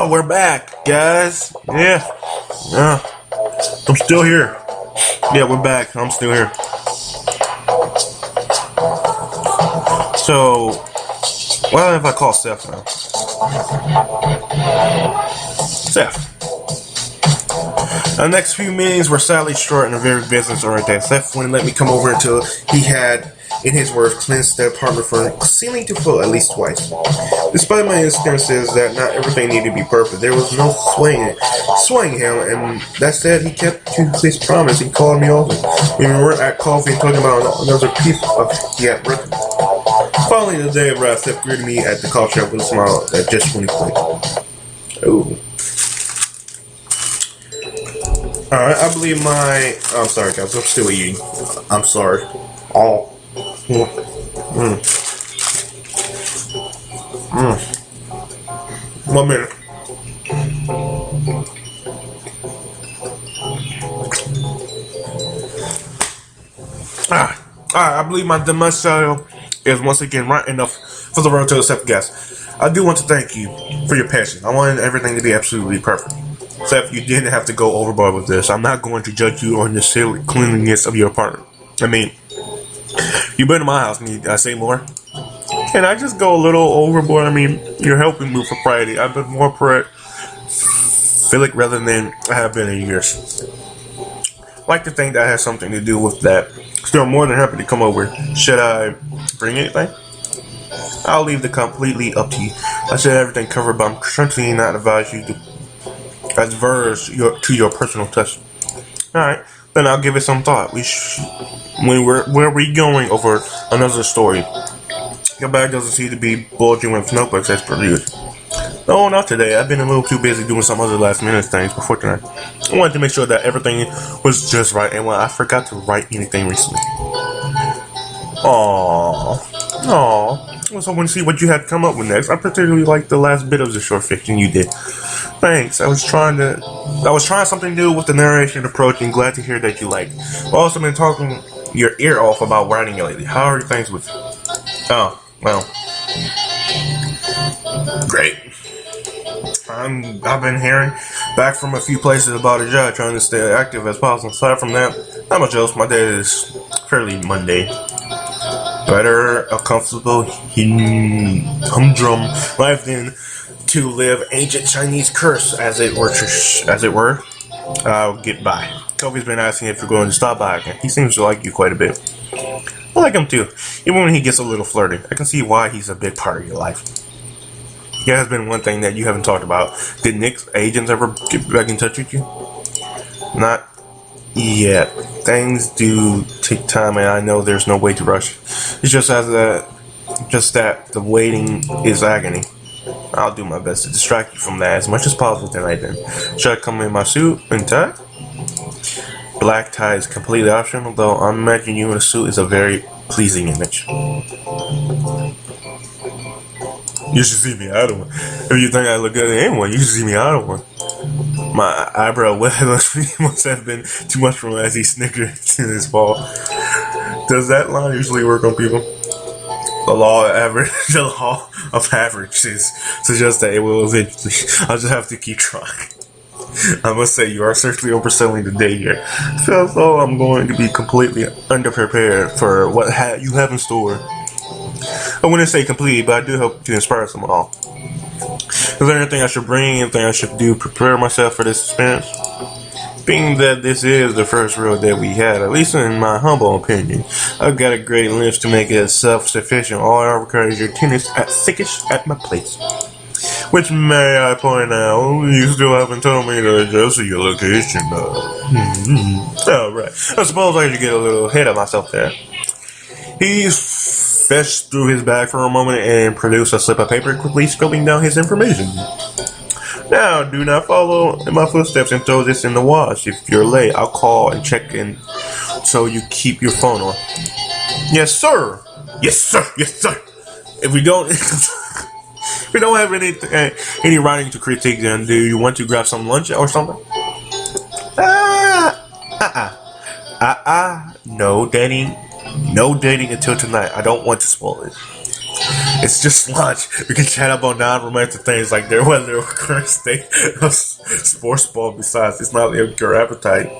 Oh, we're back, guys. Yeah. I'm still here. Yeah, we're back. I'm still here. So, what if I call Seth now? Seth. The next few meetings were sadly short and very business-oriented. Seth wouldn't let me come over until he had, in his words, cleansed the apartment from ceiling to floor at least twice. Despite my instances that not everything needed to be perfect, there was no swaying him, and that said, he kept to his promise. He called me over. We were at coffee and talking about another piece of he had written. Finally, the day of rest, Seth greeted me at the coffee shop with a smile that just when he clicked. Ooh. Alright, I believe I'm sorry guys, I'm still eating. I'm sorry. Oh. 1 minute. Alright, I believe my domicile is once again right enough for the road to accept guests. I do want to thank you for your passion. I wanted everything to be absolutely perfect. Seth, you didn't have to go overboard with this. I'm not going to judge you on the silly cleanliness of your apartment. I mean, you've been to my house. Need I say more? Can I just go a little overboard? I mean, you're helping me for Friday. I've been more prolific rather than I have been in years. I like to think that has something to do with that. Still, I'm more than happy to come over. Should I bring anything? I'll leave the completely up to you. I said everything covered, but I'm certainly not advise you to adverse to your personal touch. Alright, then I'll give it some thought. Where are we going over another story? Your bag doesn't seem to be bulging with notebooks as per usual. No, not today. I've been a little too busy doing some other last minute things before tonight. I wanted to make sure that everything was just right, and I forgot to write anything recently. Aww. I was hoping to see what you had come up with next. I particularly liked the last bit of the short fiction you did. Thanks. I was trying something new with the narration approach, and glad to hear that you like. I've also been talking your ear off about writing lately. How are things with you? Oh, well. Great. I've been hearing back from a few places about a job, trying to stay active as possible. Aside from that, not much else. My day is fairly mundane. Better a comfortable humdrum life than to live ancient Chinese curse, as it were. I'll get by. Kofi's been asking if you're going to stop by again. He seems to like you quite a bit. I like him too, even when he gets a little flirty. I can see why he's a big part of your life. There has been one thing that you haven't talked about. Did Nick's agents ever get back in touch with you? Not yet. Things do take time, and I know there's no way to rush. It's just that the waiting is agony. I'll do my best to distract you from that as much as possible tonight then. Should I come in my suit and tie? Black tie is completely optional, though I imagine you in a suit is a very pleasing image. You should see me out of one. If you think I look good in anyone, you should see me out of one. My eyebrow must have been too much for him as he snickered in his fall. Does that line usually work on people? The law of averages suggests that it will eventually. I'll just have to keep trying. I must say, you are certainly overselling the day here. I feel as though I'm going to be completely underprepared for what you have in store. I wouldn't say completely, but I do hope to inspire some of all. Is there anything I should bring, anything I should do to prepare myself for this experience? Being that this is the first real day we had, at least in my humble opinion, I've got a great list to make it self-sufficient. All I require is your tennis at thickest at my place. Which, may I point out, you still haven't told me to adjust your location. Alright, I suppose I should get a little ahead of myself there. He fetched through his bag for a moment and produced a slip of paper, quickly scribbling down his information. Now, do not follow in my footsteps and throw this in the wash. If you're late, I'll call and check in so you keep your phone on. Yes, sir. Yes, sir. Yes, sir. If we don't have any writing to critique, then do you want to grab some lunch or something? No dating until tonight. I don't want to spoil it. It's just lunch. We can chat about non-romantic things like their weather or current state of sports ball. Besides, it's not your appetite.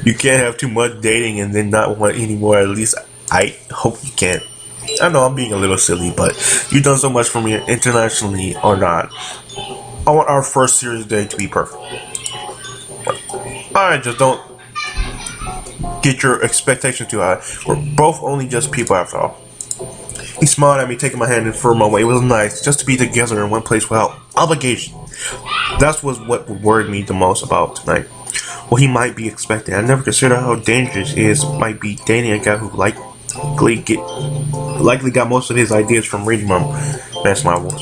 You can't have too much dating and then not want any more. At least I hope you can. I know I'm being a little silly, but you've done so much for me internationally or not. I want our first serious day to be perfect. Alright, just don't get your expectations too high. We're both only just people after all. He smiled at me, taking my hand in for a moment. It was nice just to be together in one place without obligation. That was what worried me the most about tonight. What he might be expecting. I never considered how dangerous it is might be dating a guy who likely got most of his ideas from reading romance novels.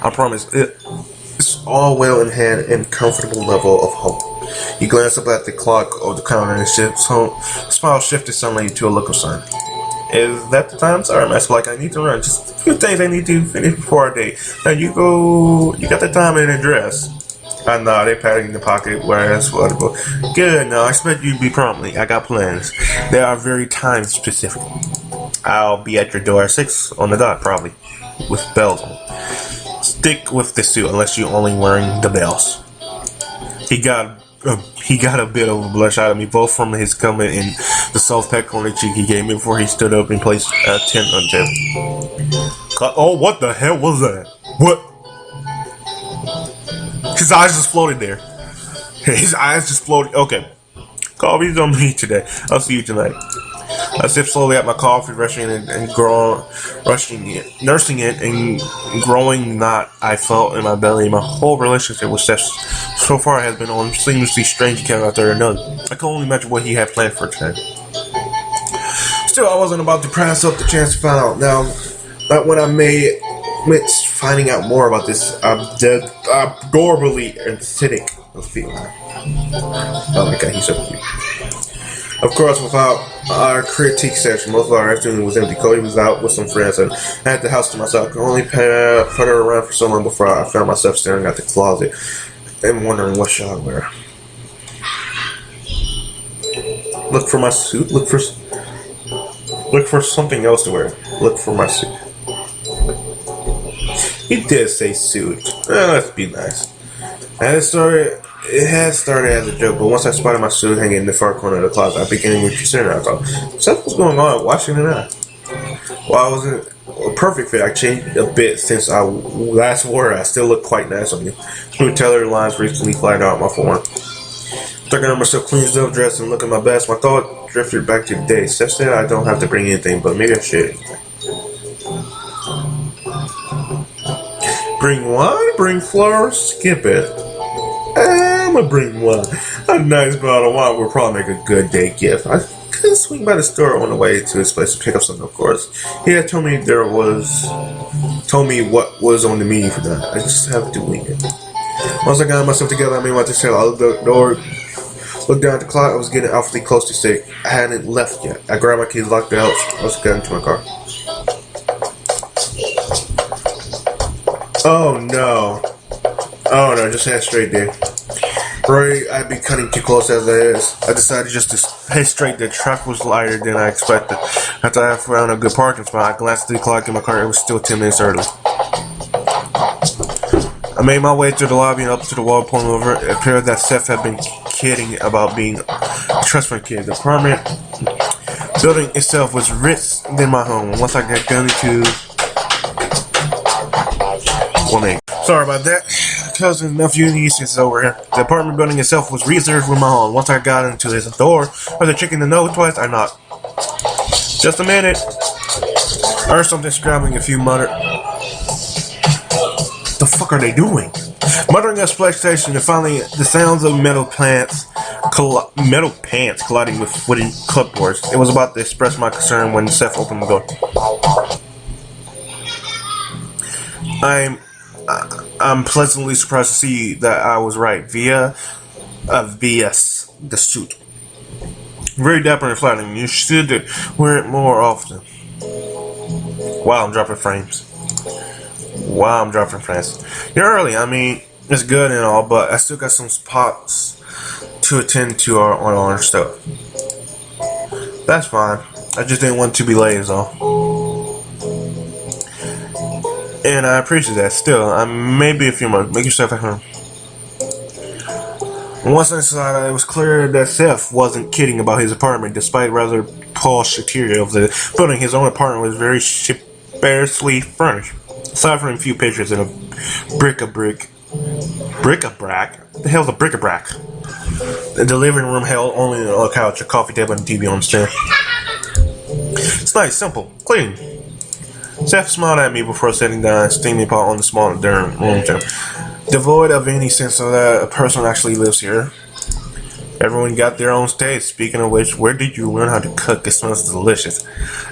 I promise it's all well in hand and comfortable level of hope. He glanced up at the clock of the counter and his smile shifted suddenly to a look of sign. Is that the time? Sorry, Master. Like I need to run. Just a few things I need to finish before our date. Now you go. You got the time and address. I nodded, patting the pocket where it's affordable. Good. Now I expect you to be promptly. I got plans. They are very time specific. I'll be at your door at 6 on the dot, probably, with bells on. Stick with the suit unless you're only wearing the bells. He got a bit of a blush out of me, both from his comment and the soft peck on the cheek he gave me before he stood up and placed a tent on the table. Oh, what the hell was that? What? His eyes just floated there. His eyes just floated. Okay. Coffee's on me today. I'll see you tonight. I sipped slowly at my coffee, nursing it and growing knot I felt in my belly. My whole relationship with Seth so far has been on seamlessly strange account after another. I can only imagine what he had planned for today. Still, I wasn't about to pass up the chance to find out. Now, that when I made finding out more about this adorably aesthetic of feeling. Oh my god, he's so cute. Of course, without our critique session, most of our afternoon was empty. Cody was out with some friends, and I had the house to myself. I could only putter around for so long before I found myself staring at the closet and wondering what should I wear. Look for my suit. Look for something else to wear. Look for my suit. He did say suit. Let's be nice. It had started as a joke, but once I spotted my suit hanging in the far corner of the closet, I began to consider it. I thought, Seth, what's going on? Watching it out. While I wasn't a perfect fit, I changed a bit since I last wore it. I still look quite nice on me. Smooth tailored lines recently flagged out my form. Tucking on myself, clean up, dressed, and looking my best, my thought drifted back to the day. Seth said I don't have to bring anything, but maybe I should. Bring wine? Bring flowers? Skip it. I'm gonna bring one. A nice bottle of wine will probably make a good day gift. I couldn't swing by the store on the way to his place to pick up something, of course. He had told me what was on the menu for that. I just have to wing it. Once I got myself together, I made my decision. I looked at the door, looked down at the clock. I was getting awfully close to 6. I hadn't left yet. I grabbed my keys, locked the house. I was getting into my car. Oh no, just head straight there. Right, I'd be cutting too close as it is. I decided just to head straight. The traffic was lighter than I expected. After I found a good parking spot, I glanced at the clock in my car. It was still 10 minutes early. I made my way through the lobby and up to the wall, pulling over. It appeared that Seth had been kidding about being a trust fund kid. The apartment building itself was rich than my home. Once I got down to sorry about that. Cousin, nephew, and niece is over here. The apartment building itself was reserved with my home. Once I got into his door, I was checking the note twice. I knocked. Just a minute. I heard something scrabbling. A few muttered. The fuck are they doing? Muttering expectation, and finally the sounds of metal pants colliding with wooden clipboards. It was about to express my concern when Seth opened the door. I'm pleasantly surprised to see that I was right. Via the suit. Very dapper and flattering. You should wear it more often. Wow, I'm dropping frames. You're early. I mean, it's good and all, but I still got some spots to attend to on our stuff. That's fine. I just didn't want to be late, is all. And I appreciate that. Still, maybe a few months. Make yourself at home. Once inside, it was clear that Seth wasn't kidding about his apartment, despite rather posh exterior of the building. His own apartment was very sparsely furnished, aside from a few pictures and a bric-a-brac. The hell's a bric-a-brac? The living room held only a couch, a coffee table, and a TV on the stand. It's nice, simple, clean. Seth smiled at me before sitting down, steaming pot on the small room chair, devoid of any sense of that a person actually lives here. Everyone got their own taste. Speaking of which, where did you learn how to cook? It smells delicious.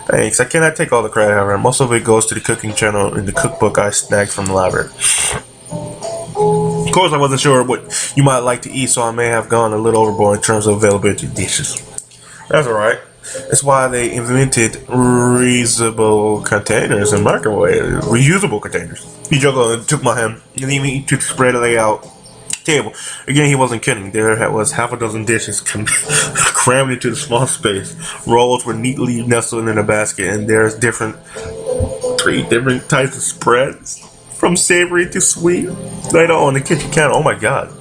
Thanks. I cannot take all the credit, however. Most of it goes to the cooking channel in the cookbook I snagged from the library. Of course, I wasn't sure what you might like to eat, so I may have gone a little overboard in terms of availability of dishes. That's alright. That's why they invented reusable containers and microwave reusable containers. He juggled and took my hand, and even took the spread layout table. Again, he wasn't kidding. There was half a dozen dishes crammed into the small space. Rolls were neatly nestled in a basket, and there's three different types of spreads, from savory to sweet, laid out on the kitchen counter. Oh my god.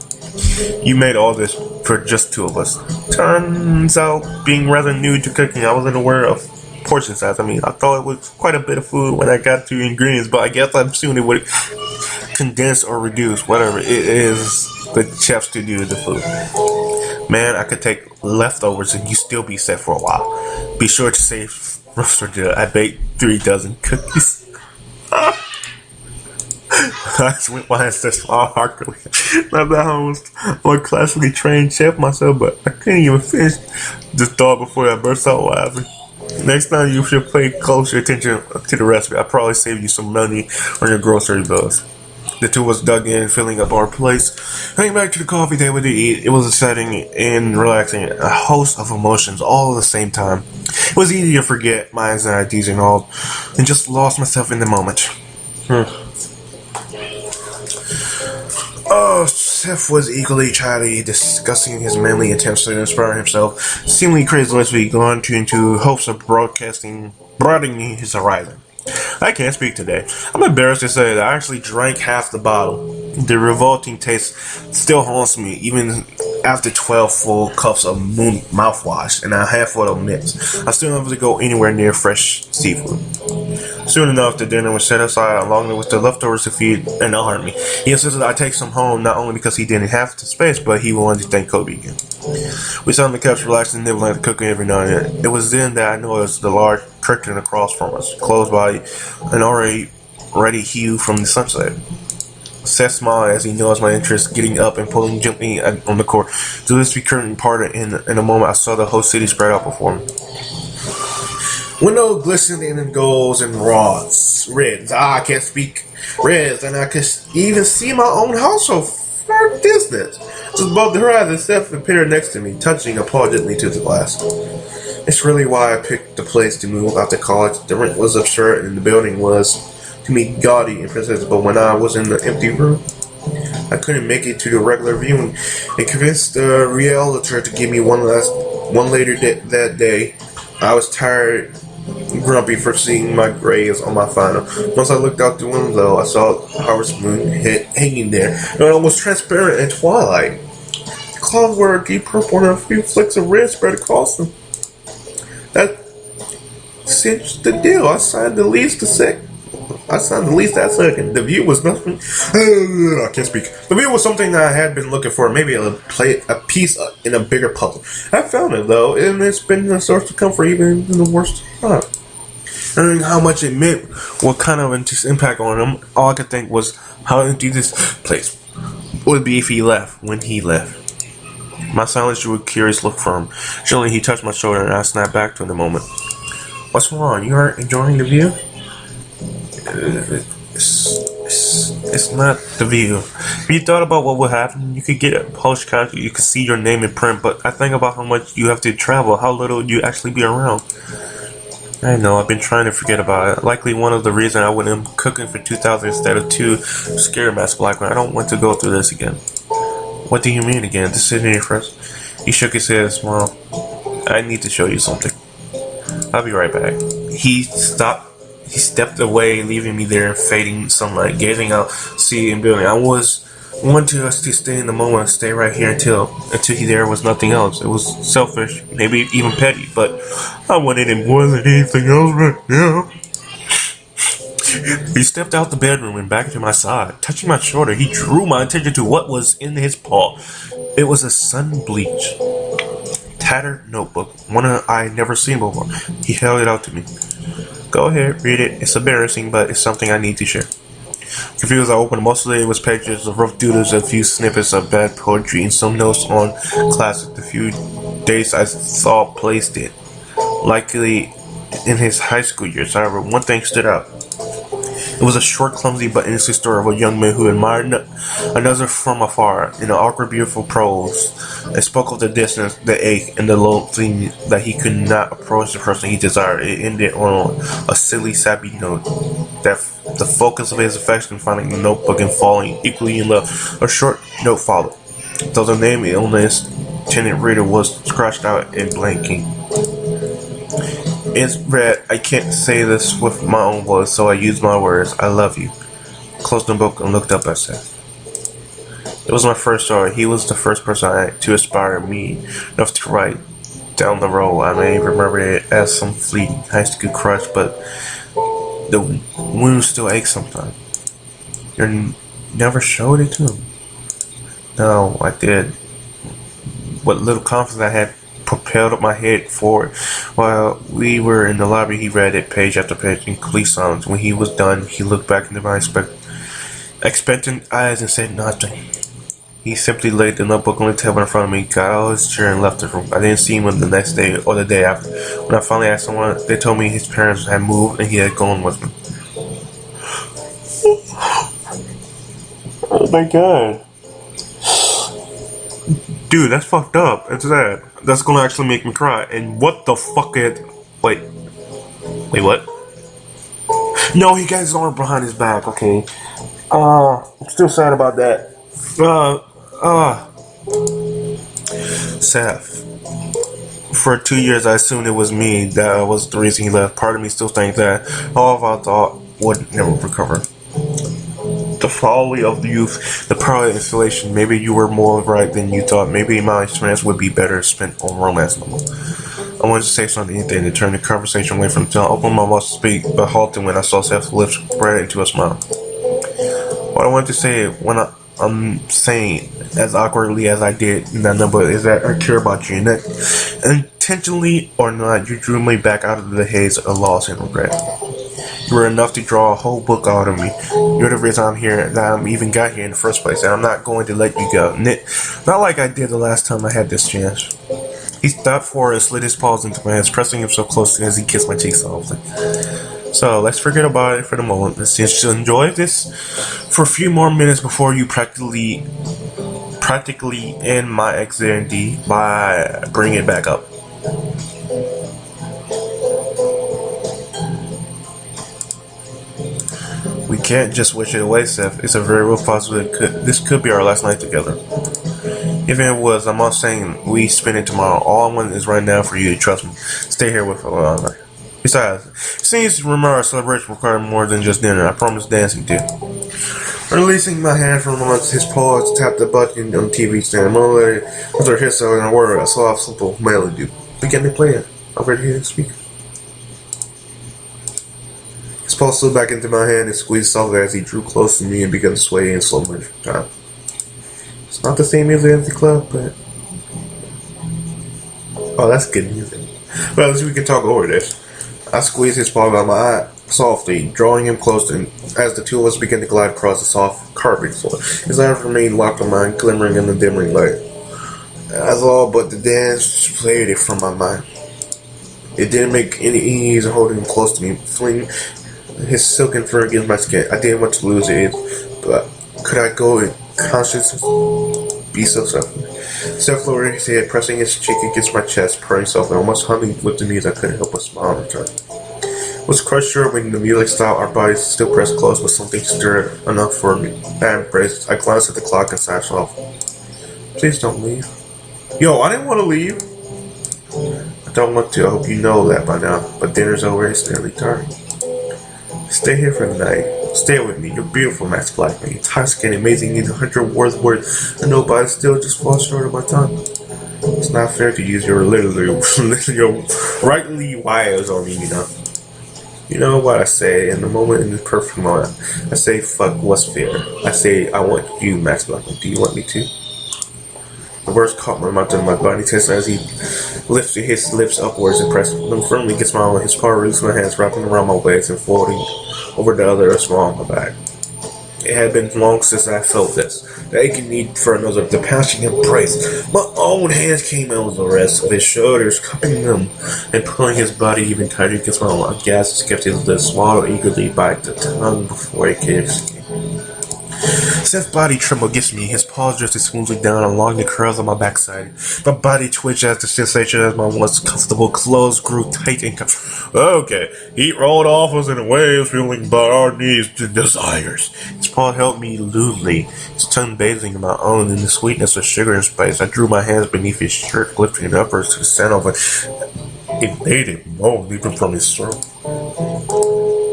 You made all this for just two of us. Turns out, being rather new to cooking, I wasn't aware of portion size. I thought it was quite a bit of food when I got to ingredients, but I guess I'm assuming it would condense or reduce, whatever it is the chefs to do with the food. Man, I could take leftovers and you still be set for a while. Be sure to save roaster dill. I baked 3 dozen cookies. I went behind such hardcore. Not that I was a classically trained chef myself, but I couldn't even finish the thought before I burst out laughing. Next time you should pay closer attention to the recipe. I'll probably save you some money on your grocery bills. The two of us dug in, filling up our plates. Heading back to the coffee table to eat. It was exciting and relaxing. A host of emotions all at the same time. It was easy to forget my anxieties and all, and just lost myself in the moment. Oh, Seth was equally chatty, discussing his manly attempts to inspire himself, seemingly crazy last week, going into hopes of broadening his horizon. I can't speak today. I'm embarrassed to say that I actually drank half the bottle. The revolting taste still haunts me, even after 12 full cups of mouthwash and a handful of mints. I still never to go anywhere near fresh seafood. Soon enough, the dinner was set aside along with the leftovers to feed and harm me. He insisted I take some home, not only because he didn't have the space, but he wanted to thank Kobe again. We sat on the couch, relaxing, nibbling at the cooking every now and then. It was then that I noticed the large curtain across from us, closed by an already ready hue from the sunset. Seth smiled as he noticed my interest, getting up and pulling gently on the cord. So this curtain parted, and in a moment I saw the whole city spread out before me. Window glistened in golds and reds. I can't speak reds, and I could even see my own house so far distance. Just above the horizon, Seth appeared next to me, touching a paw gently to the glass. It's really why I picked the place to move after college. The rent was absurd, and the building was, to me, gaudy and prestigious. But when I was in the empty room, I couldn't make it to the regular viewing. I convinced the realtor to give me one later that day. I was tired, grumpy for seeing my grades on my final. Once I looked out the window, I saw Harvest Moon hanging there, and almost transparent in twilight. The clouds were deep purple, and a few flecks of red spread across them. That cinched the deal. I signed the lease that second. The view was nothing. I can't speak. The view was something that I had been looking for. Maybe a piece in a bigger puzzle. I found it though, and it's been a source of comfort even in the worst time. Knowing how much it meant, what kind of impact on him, all I could think was how empty this place would be if he left. When he left. My silence drew a curious look from him. Suddenly he touched my shoulder, and I snapped back to him in a moment. What's wrong? You aren't enjoying the view? It's not the view. If you thought about what would happen, you could get a polished contract, you could see your name in print, but I think about how much you have to travel, how little you actually be around. I know, I've been trying to forget about it. Likely one of the reasons I went in cooking for 2,000 instead of 2 Scary Mask Blackwing. I don't want to go through this again. What do you mean again? To sit here first? He shook his head and smiled. I need to show you something. I'll be right back. He He stepped away, leaving me there in fading sunlight, gazing out, sea and building. I wanted us to stay in the moment, stay right here until there was nothing else. It was selfish, maybe even petty, but I wanted it more than anything else right now. He stepped out the bedroom and back to my side. Touching my shoulder, he drew my attention to what was in his paw. It was a sun-bleached, tattered notebook, one I had never seen before. He held it out to me. Go ahead, read it. It's embarrassing, but it's something I need to share. Confused, I opened it. Most of it was pages of rough doodles, a few snippets of bad poetry, and some notes on classes. The few dates I saw placed it, likely in his high school years. However, one thing stood out. It was a short, clumsy, but innocent story of a young man who admired another from afar. In an awkward, beautiful prose, it spoke of the distance, the ache, and the loathing that he could not approach the person he desired. It ended on a silly, sappy note. That the focus of his affection, finding the notebook and falling equally in love. A short note followed, though the name on his intended reader was scratched out in blank ink. It read, I can't say this with my own voice, so I used my words. I love you. Closed the book and looked up at Seth. It was my first story. He was the first person to inspire me enough to write. Down the road, I may remember it as some fleeting high school crush, but the wound still aches sometimes. You never showed it to him. No, I did. What little confidence I had propelled my head forward. While we were in the lobby, he read it page after page in complete silence. When he was done, he looked back into my expectant eyes and said nothing. He simply laid the notebook on the table in front of me, got out of his chair, and left the room. I didn't see him the next day or the day after. When I finally asked someone, they told me his parents had moved and he had gone with me. Oh my god. Dude, that's fucked up. It's sad. That's gonna actually make me cry. And what the fuck is... Wait, what? No, he got his arm behind his back, okay. I'm still sad about that. Seth. For 2 years, I assumed it was me that was the reason he left. Part of me still thinks that all of I thought would never recover. The folly of the youth, the power of installation. Maybe you were more right than you thought. Maybe my experience would be better spent on romance novel. I wanted to say something to turn the conversation away from town. I opened my mouth to speak, but halted when I saw Seth's lips spread into a smile. What I wanted to say when I'm saying as awkwardly as I did in that number is that I care about you, and that intentionally or not, you drew me back out of the haze of loss and regret. You were enough to draw a whole book out of me. You're the reason I'm here, that I even got here in the first place, and I'm not going to let you go. Not like I did the last time I had this chance. He stopped forward and slid his paws into my hands, pressing himself close as he kissed my cheeks softly. So, let's forget about it for the moment. Let's just enjoy this for a few more minutes before you practically end my anxiety by bringing it back up. We can't just wish it away, Seth. It's a very real possibility this could be our last night together. Even if it was, I'm not saying we spend it tomorrow. All I want is right now for you to trust me. Stay here with us. Besides, it seems to remember our celebration required more than just dinner. I promise dancing too. Releasing my hand from amongst his paws, tapped the button on the TV stand. With her hiss out and a word, a soft, simple melody began to play it. Over here, speaker. His paw slid back into my hand and squeezed softly as he drew close to me and began to sway in slow motion. It's not the same music as the club, but... Oh, that's good music. Well, at least we can talk over this. I squeezed his palm on my eye softly, drawing him close, and as the two of us began to glide across the soft carpet floor, his eyes remained locked on mine, glimmering in the dimming light. As all but the dance played it from my mind. It didn't make any ease holding him close to me, flinging his silken fur against my skin. I didn't want to lose it, but could I go in consciousness? Be so selfish. Seth lowered his head, pressing his cheek against my chest, purring softly, almost humming with the knees. I couldn't help but smile in return. Was crushed short when the music stopped. Our bodies still pressed close, but something stirred enough for me. I embraced. I glanced at the clock and sighed softly. Please don't leave. Yo, I didn't want to leave. I don't want to. I hope you know that by now. But dinner's over. It's nearly time. Stay here for the night. Stay with me. You're beautiful, Max Blackwing. Intoxicating, amazing, and 100 words. I know, but I still just fall short of my tongue. It's not fair to use your your rightly wires on me, you know. You know what I say in the moment, in the perfect moment. I say, fuck, what's fair? I say, I want you, Max Blackwing. Do you want me to? The words caught my mouth and my body tastes as he lifted his lips upwards and pressed them firmly against my arm. His paw released my hands, wrapping around my waist and folding over the other small on my back. It had been long since I felt this. The aching need for another, the passion embrace. My own hands came out of the rest of his shoulders, cupping them and pulling his body even tighter against my own. A gasp kept his lips, swallowed eagerly by the tongue before it could escape. Seth's body trembled against me, his paws drifted smoothly down along the curls on my backside. My body twitched as the sensation as my once comfortable clothes grew tight and okay, heat rolled off us in a wave, fueling by our needs to desires. His paw held me lewdly, his tongue bathing in my own in the sweetness of sugar and spice. I drew my hands beneath his shirt, lifting it upwards to the sound of a native moan leaping from his throat.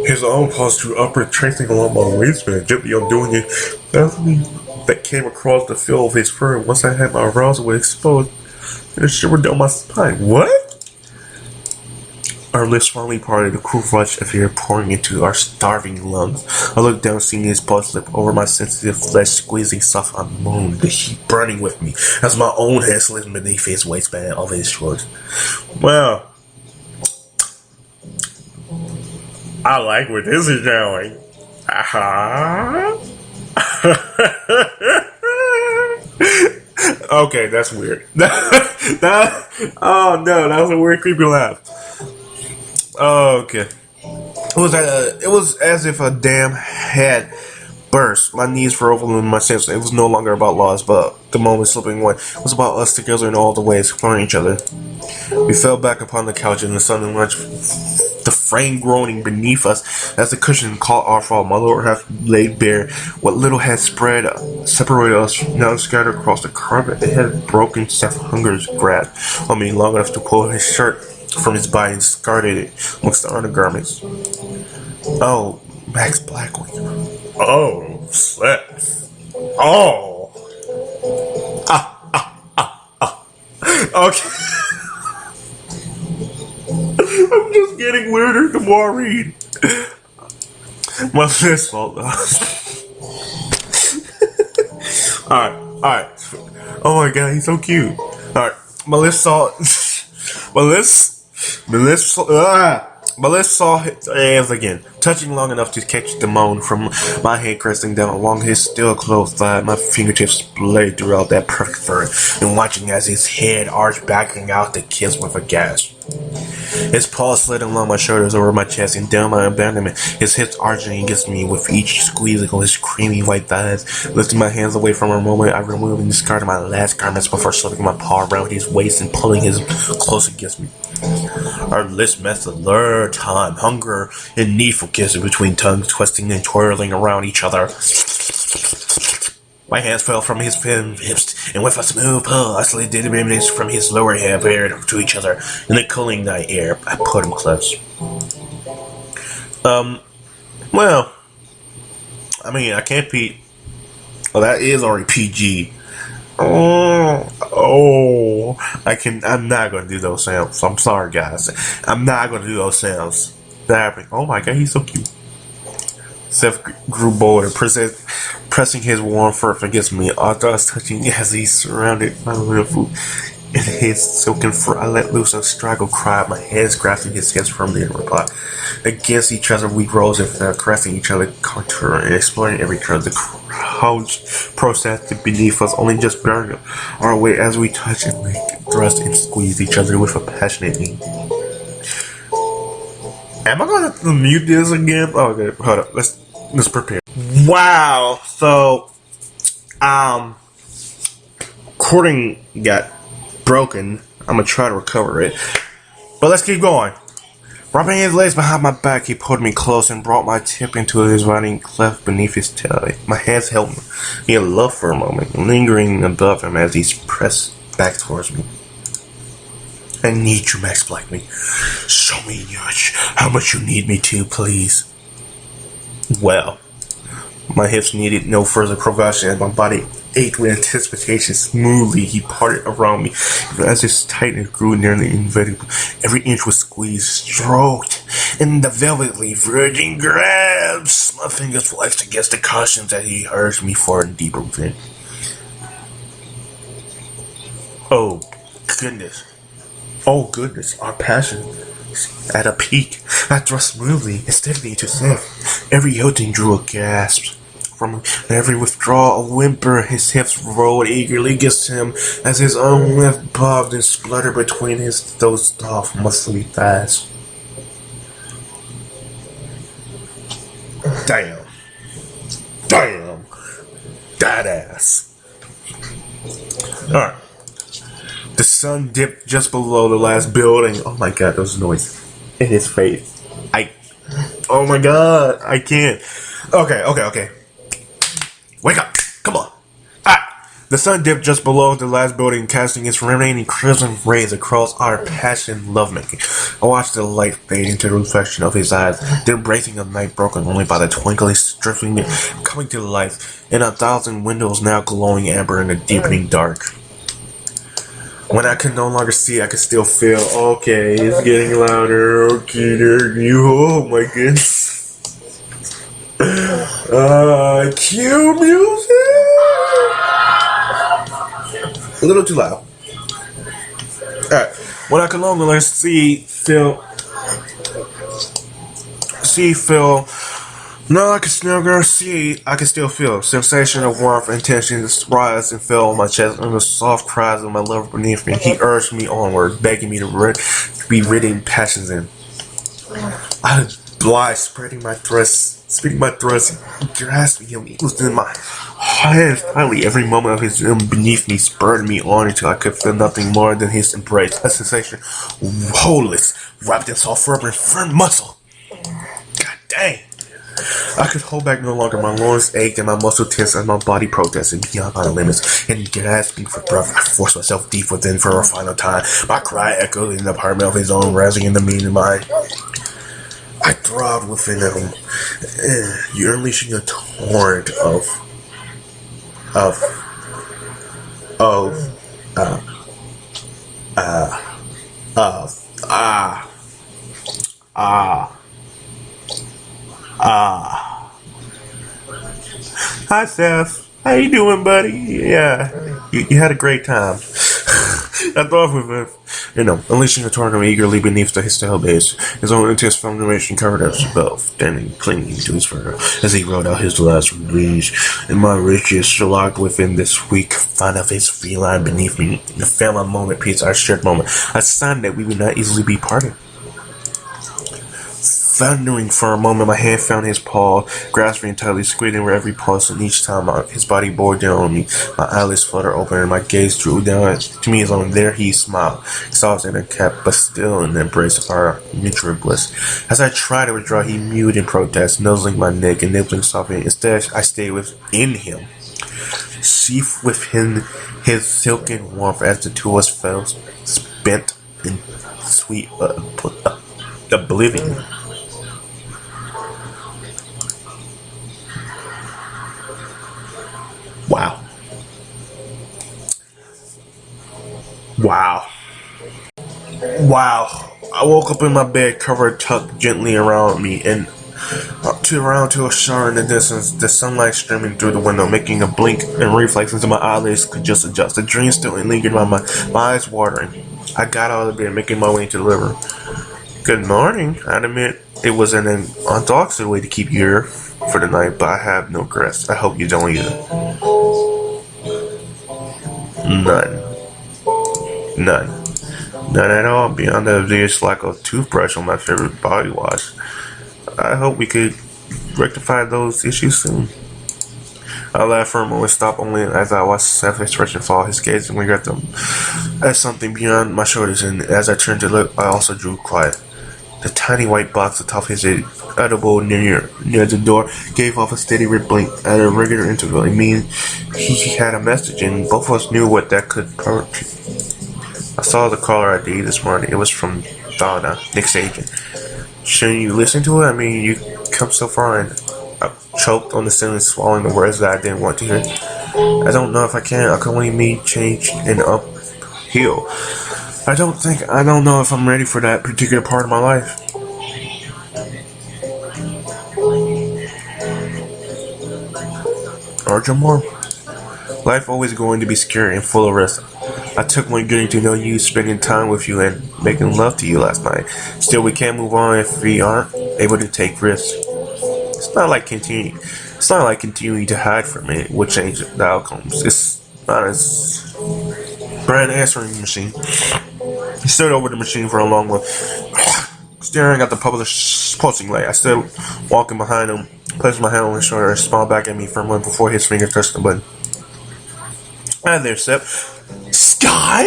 His own paws drew upward, tracing along my waistband, gently undoing it. That came across the feel of his fur. Once I had my arousal exposed, it shivered down my spine. What? Our lips finally parted, a cool rush of air pouring into our starving lungs. I looked down, seeing his paw slip over my sensitive flesh, squeezing soft. I moaned, the heat burning with me, as my own head slid beneath his waistband over his shoulders. Well, I like where this is going. Okay, that's weird. Oh no, that was a weird, creepy laugh. Okay, it was as if a dam had burst. My knees were overwhelming my senses. It was no longer about loss, but the moment slipping away. It was about us together in all the ways, exploring each other. We fell back upon the couch in the sun and watched the frame groaning beneath us as the cushion caught our fall. My lower half laid bare. What little had separated us, now scattered across the carpet. It had broken Seth Hunger's grasp on me long enough to pull his shirt from his body and discarded it amongst the undergarments. Oh, Max Blackwing. Oh, Seth. Oh. Okay. I'm just getting weirder the more I read. My lips fall off. Alright. Oh my god, he's so cute. Alright, my lips saw his hands again, touching long enough to catch the moan from my head cresting down along his still closed thigh. My fingertips blade throughout that perfect fur, and watching as his head arched, backing out the kiss with a gasp. His paws slid along my shoulders, over my chest, and down my abdomen. His hips arching against me with each squeeze of his creamy white thighs. Lifting my hands away from her moment, I removed and discarded my last garments before slipping my paw around his waist and pulling his close against me. Our lips met the lurid time, hunger, and need for kissing between tongues twisting and twirling around each other. My hands fell from his thin hips, and with a smooth pull, I slid the remnants from his lower half to each other. In the cooling night air, I put him close. Well, I mean, I can't be. Well, that is already PG. I'm not gonna do those sounds. I'm sorry, guys. I'm not gonna do those sounds. Oh my god, he's so cute. Seth grew bolder, pressing his warm fur against me. Our thoughts touching as he surrounded my little foot and his silken fur. I let loose a strangled cry, my hands grasping his hips firmly in reply. Against each other, we rose and fell, caressing each other, contouring and exploring every curve. The couch processed beneath us, only just bearing our weight as we touched and licked, thrust and squeezed each other with a passionate need. Am I gonna mute this again? Oh, okay, hold up. Let's prepare. Wow. So, recording got broken. I'm gonna try to recover it, but let's keep going. Wrapping his legs behind my back, he pulled me close and brought my tip into his riding cleft beneath his tail. My hands held me in love for a moment, lingering above him as he pressed back towards me. I need you, Max Blackwing. Show me how much you need me to, please. Well, my hips needed no further progression as my body ached with anticipation. Smoothly he parted around me. As his tightness grew nearly inevitable, every inch was squeezed, stroked, and the velvetly virgin grabs. My fingers flexed against the cushions that he urged me for in deeper within. Oh, goodness. Oh, goodness. Our passion at a peak. I thrust smoothly and steadily into Seth. Every yielding drew a gasp from him, and every withdrawal a whimper. His hips rolled eagerly against him as his own left bobbed and spluttered between those soft, muscly thighs. Damn. Damn. That ass. Alright. The sun dipped just below the last building. Oh my god, those noise in his face. Oh my god, I can't. Okay. Wake up, come on. The sun dipped just below the last building, casting its remaining crimson rays across our passion lovemaking. I watched the light fade into the reflection of his eyes, the embracing of night broken only by the twinkling stripping coming to life, in 1,000 windows now glowing amber in the deepening dark. When I could no longer see, I could still feel. Okay, it's getting louder. Okay, there you. Oh my goodness. Cue music. A little too loud. Alright. When I could no longer see, feel. No, I can still see. I can still feel sensation of warmth and tension rise and fell on my chest, and the soft cries of my lover beneath me. He urged me onward, begging me to be ridding passions in. I obliged, speeding my thrust, grasping him within my hands tightly. Every moment of his beneath me spurred me on until I could feel nothing more than his embrace. A sensation, wholeness, wrapped in soft rubber and firm muscle. God dang. I could hold back no longer. My lungs ached and my muscles tensed as my body protested beyond my limits. And gasping for breath, I forced myself deep within for a final time. My cry echoed in the apartment of his own, rousing in the meaning mind. I throbbed within him. You're unleashing a torrent of Hi, Seth. How you doing, buddy? Yeah, you had a great time. I thought with unleashing a tornado eagerly beneath the hostile base, his own intense formation covered up spell, standing clinging to his fur as he wrote out his last release. And my riches locked within this weak find of his feline beneath me. The family moment piece, our shared moment, a sign that we would not easily be parted. Thundering for a moment, my hand found his paw, grasping tightly, squeezing with every pulse, and each time his body bore down on me, my eyelids fluttered open, and my gaze drew down to me as on there he smiled, soft and kept, but still in the embrace of our mutual bliss. As I tried to withdraw, he mewed in protest, nuzzling my neck and nibbling softly. Instead, I stayed within him, sheathed within his silken warmth as the two of us fell, spent in sweet oblivion. Wow. I woke up in my bed, covered tucked gently around me, and around to a shore in the distance, the sunlight streaming through the window, making a blink and reflexes of my eyelids could just adjust. The dream still lingered in my mind, my eyes watering. I got out of bed, making my way into the living room. Good morning. I'd admit it was an unorthodox way to keep you here for the night, but I have no regrets. I hope you don't either. None at all, beyond the obvious lack of toothbrush on my favorite body wash. I hope we could rectify those issues soon. I laughed for a moment, stopped only as I watched Seth's expression fall, his gaze and lingered at something beyond my shoulders, and as I turned to look, I also drew quiet. The tiny white box atop his edible near the door gave off a steady red blink at a regular interval. It mean he had a message, and both of us knew what that could portend. I saw the caller ID this morning. It was from Donna, Nick's agent. Shouldn't you listen to it? I mean, you come so far, and choked on the ceiling, swallowing the words that I didn't want to hear. I don't know if I can. I can only meet change and uphill. I don't know if I'm ready for that particular part of my life. Archer more. Life always going to be scary and full of risk. I took one getting to know you, spending time with you, and making love to you last night. Still, we can't move on if we aren't able to take risks. It's not like continuing to hide from it would change the outcomes. It's not as Brand answering machine. He stood over the machine for a long while, staring at the publisher's pulsing light. I stood walking behind him, placed my hand on his shoulder, and smiled back at me for a moment before his finger touched the button. Hi there, Seth. Sky?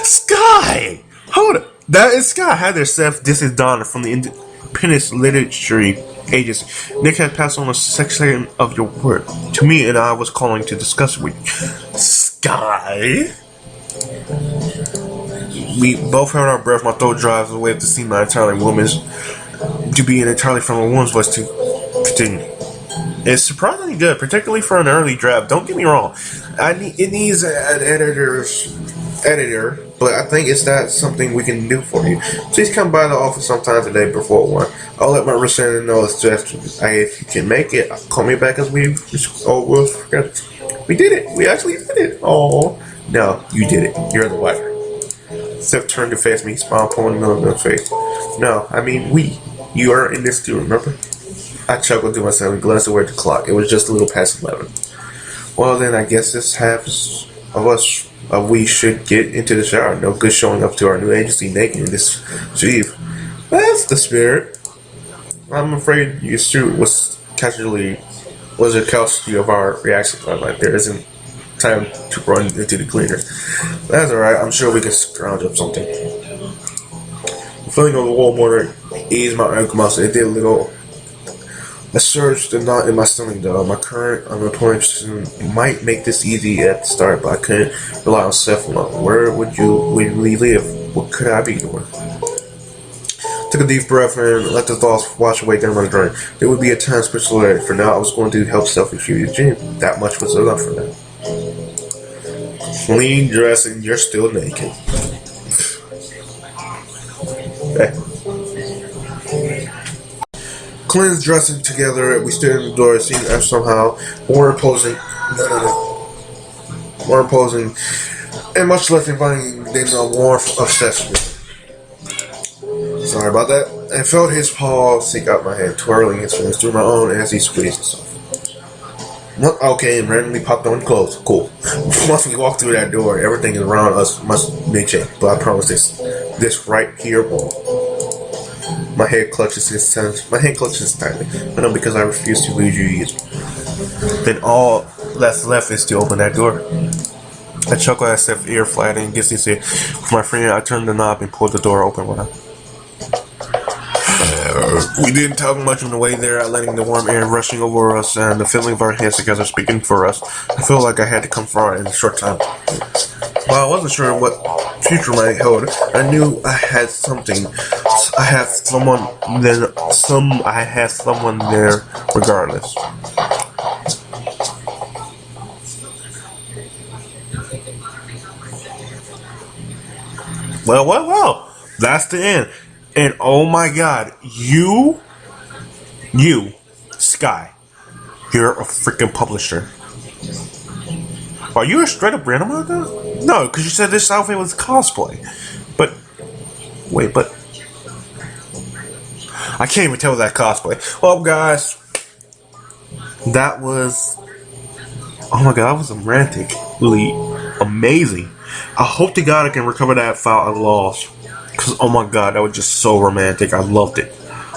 Sky! Hold up. That is Sky. Hi there, Seth. This is Donna from the Independence Literary Agency. Nick had passed on a section of your work to me, and I was calling to discuss it with you. Sky? We both held our breath. My throat drives away to see my entirely woman's to be an entirely from a woman's voice to continue. It's surprisingly good, particularly for an early draft. Don't get me wrong. It needs an editor, but I think it's not something we can do for you. Please come by the office sometime today before 1. I'll let my representative know it's just if you can make it. Call me back as we did it. We actually did it. Oh no, you did it. You're the wife. Seth turned to face me, smiled, pulling the middle of the face. No, I mean we. You are in this too, remember? I chuckled to myself and glanced away at the clock. It was just a little past 11. Well then, I guess this half of us we should get into the shower. No good showing up to our new agency naked in this Eve. That's the spirit. I'm afraid your suit was a casualty of our reaction time. Like there isn't time to run into the cleaners. That's alright. I'm sure we can scrounge up something. The feeling of the wall mortar eased my ankle muscle. It did a little. A surge did not in my stomach though. My current unemployment position might make this easy at the start, but I couldn't rely on Seth alone. Where would we live? What could I be doing? Took a deep breath and let the thoughts wash away down my drain. There would be a time special later. For now, I was going to help Seth achieve his dream. That much was enough for now. Clean dress and you're still naked. Hey. Clean's dressing together, we stood in the door, seeing us somehow more imposing, and much less inviting than the warmth of Sesame. Sorry about that. I felt his paw seek out my hand, twirling his fingers through my own as he squeezed himself. Okay, and randomly popped on clothes. Cool. Once we walk through that door, everything around us must be changed, but I promise this right here won't. My hand clutches tightly. I know because I refuse to lose you either. Then all that's left is to open that door. I chuckle as Seth's ear flat and gets his ear. With my friend, I turned the knob and pulled the door open wide. We didn't talk much on the way there, letting the warm air rushing over us and the feeling of our hands together speaking for us. I feel like I had to come far in a short time. While I wasn't sure what future might hold, I knew I had something. I had someone there regardless. Well. That's the end. And oh my god, you, Sky, you're a freaking publisher. Are you a straight up random about that? No, because you said this outfit was cosplay. But I can't even tell that cosplay. Well, guys, that was, oh my god, that was romantically amazing. I hope to God I can recover that file I lost. Because, oh my god, that was just so romantic. I loved it.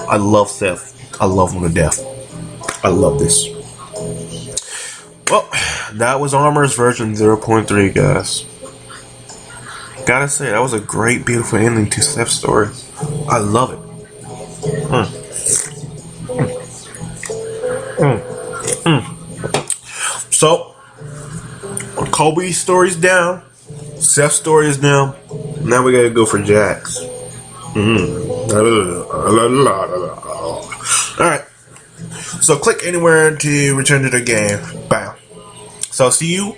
I love Seth. I love him to death. I love this. Well, that was Amorous version 0.3, guys. Gotta say, that was a great, beautiful ending to Seth's story. I love it. So, Kobe's story's down. Seth's story is down. Now we gotta go for Jack's. Alright. So click anywhere to return to the game. Bam. So see you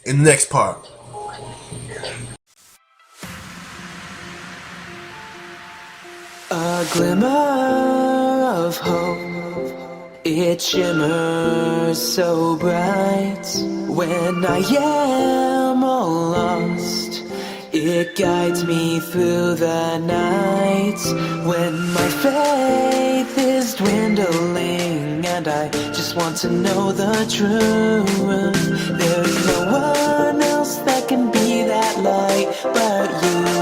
in the next part. A glimmer of hope, it shimmers so bright. When I am all lost, it guides me through the night. When my faith is dwindling and I just want to know the truth, there's no one else that can be that light but you.